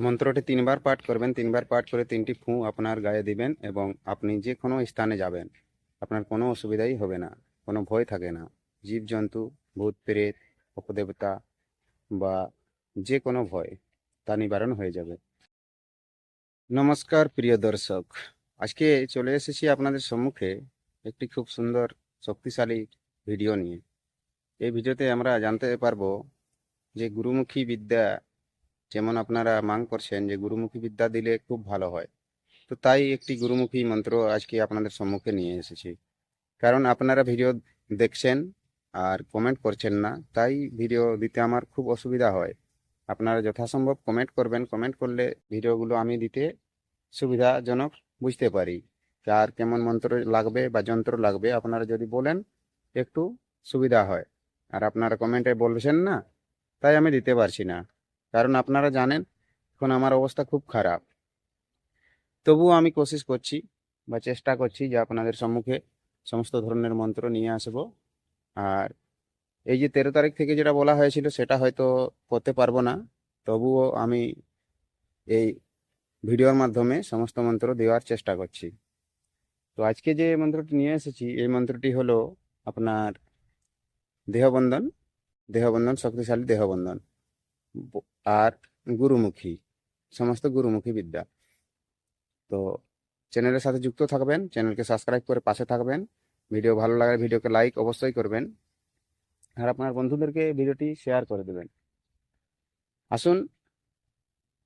মন্ত্রটি ৩ বার পাঠ করবেন। ৩ বার পাঠ করে ৩টি ফুঁ আপনার গায়ে দিবেন এবং আপনি যে কোনো স্থানে যাবেন, আপনার কোনো অসুবিধাই হবে না, কোনো ভয় থাকে না। জীবজন্তু, ভূত প্রেত, অপদেবতা বা যে কোনো ভয় তা নিবারণ হয়ে যাবে। নমস্কার প্রিয় দর্শক, আজকে চলে এসেছি আপনাদের সম্মুখে একটি খুব সুন্দর শক্তিশালী ভিডিও নিয়ে। এই ভিডিওতে আমরা জানতে পারবো যে গুরুমুখী বিদ্যা, যেমন আপনারা মাং করছেন যে গুরুমুখী বিদ্যা দিলে খুব ভালো হয়, তো তাই একটি গুরুমুখী মন্ত্র আজকে আপনাদের সম্মুখে নিয়ে এসেছি। কারণ আপনারা ভিডিও দেখছেন আর কমেন্ট করছেন না, তাই ভিডিও দিতে আমার খুব অসুবিধা হয়। আপনারা যথাসম্ভব কমেন্ট করবেন, কমেন্ট করলে ভিডিওগুলো আমি দিতে সুবিধাজনক বুঝতে পারি। আর কেমন মন্ত্র লাগবে বা যন্ত্র লাগবে আপনারা যদি বলেন একটু সুবিধা হয়। আর আপনারা কমেন্টে বলছেন না, তাই আমি দিতে পারছি না। কারণ আপনারা জানেন এখন আমার অবস্থা খুব খারাপ। তবুও আমি কোশিশ করছি বা চেষ্টা করছি যে আপনাদের সম্মুখে সমস্ত ধরনের মন্ত্র নিয়ে আসব। আর এই যে 13 তারিখ থেকে যেটা বলা হয়েছিল সেটা হয়তো করতে পারবো না, তবুও আমি এই ভিডিওর মাধ্যমে সমস্ত মন্ত্র দেওয়ার চেষ্টা করছি। তো আজকে যে মন্ত্রটি নিয়ে এসেছি এই মন্ত্রটি হলো আপনার দেহবন্ধন। দেহবন্ধন, শক্তিশালী দেহবন্ধন আর গুরুমুখী, সমস্ত গুরুমুখী বিদ্যা। তো চ্যানেলের সাথে যুক্ত থাকবেন, চ্যানেলকে সাবস্ক্রাইব করে পাশে থাকবেন। ভিডিও ভালো লাগলে ভিডিওকে লাইক অবশ্যই করবেন আর আপনার বন্ধুদেরকে ভিডিওটি শেয়ার করে দেবেন। আসুন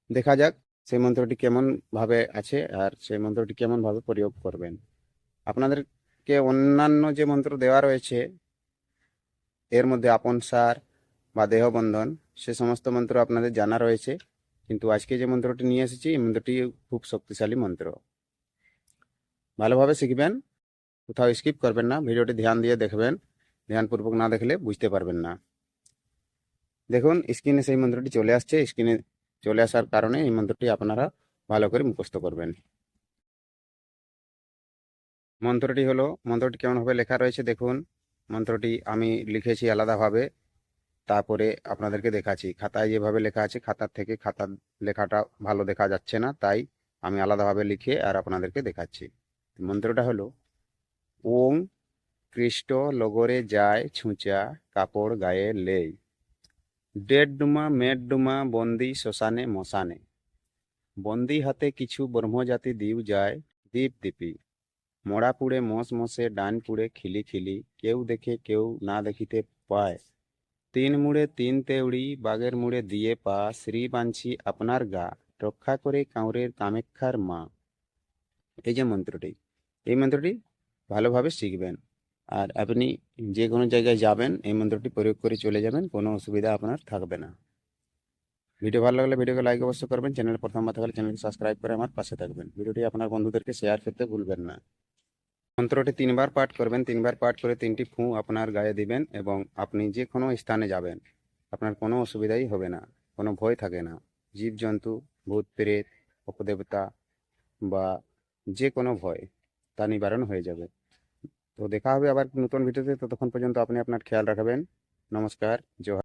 দেখা যাক সেই মন্ত্রটি কেমন ভাবে আছে আর সেই মন্ত্রটি কেমন ভাবে প্রয়োগ করবেন। আপনাদেরকে অন্যান্য যে মন্ত্র দেওয়া রয়েছে এর মধ্যে আপন সার বা দেহবন্ধন, সে সমস্ত মন্ত্র আপনাদের জানা রয়েছে, কিন্তু আজকে যে মন্ত্রটি নিয়ে এসেছি এই মন্ত্রটি খুব শক্তিশালী মন্ত্র। ভালোভাবে শিখবেন, কোথাও স্কিপ করবেন না, ভিডিওটি ধ্যান দিয়ে দেখবেন। ধ্যানপূর্বক না দেখলে বুঝতে পারবেন না। দেখুন স্ক্রিনে সেই মন্ত্রটি চলে আসছে, স্ক্রিনে চলে আসার কারণে এই মন্ত্রটি আপনারা ভালো করে মুখস্থ করবেন। মন্ত্রটি কেমনভাবে লেখা রয়েছে দেখুন। মন্ত্রটি আমি লিখেছি আলাদাভাবে, তারপরে আপনাদেরকে দেখাচ্ছি। খাতায় যেভাবে লেখা আছে খাতার থেকে খাতার লেখাটা ভালো দেখা যাচ্ছে না, তাই আমি আলাদাভাবে লিখে আর আপনাদেরকে দেখাচ্ছি। মন্ত্রটা হলো ওং কৃষ্ট লগরে যায় ছুঁচা কাপড় গায়ে লেই, ডেড ডুমা মেড ডুমা বন্দি শ্মশানে মশানে, বন্দি হাতে কিছু ব্রহ্মজাতি দিউ যায় দীপ দীপি, মরা পুড়ে মশ মশে ডান পুড়ে খিলি খিলি, কেউ দেখে কেউ না দেখিতে পায়, তিন মুড়ে তিন তেওড়ি বাগের মুড়ে দিয়ে পা, শ্রী বাঞ্ছি আপনার গা, রক্ষা করে কাউরের কামেক্ষার মা। এই যে মন্ত্রটি, এই মন্ত্রটি ভালোভাবে শিখবেন আর আপনি যে কোনো জায়গায় যাবেন এই মন্ত্রটি প্রয়োগ করে চলে যাবেন, কোনো অসুবিধা আপনার থাকবে না। ভিডিও ভালো লাগলে ভিডিওকে লাইক অবশ্যই করবেন, চ্যানেল প্রথমবার থাকলে চ্যানেলকে সাবস্ক্রাইব করে আমার পাশে থাকবেন। ভিডিওটি আপনার বন্ধুদেরকে শেয়ার করতে ভুলবেন না। মন্ত্রটি ৩ বার পাঠ করবেন। ৩ বার পাঠ করে ৩টি ফুঁ আপনার গায়ে দিবেন এবং আপনি যে কোনো স্থানে যাবেন, আপনার কোনো অসুবিধাই হবে না, কোনো ভয় থাকে না। জীবজন্তু, ভূত প্রেত, অপদেবতা বা যে কোনো ভয় তা নিবারণ হয়ে যাবে। তো দেখা হবে আবার নতুন ভিডিওতে, ততক্ষণ পর্যন্ত আপনি আপনার খেয়াল রাখবেন। নমস্কার, জয়।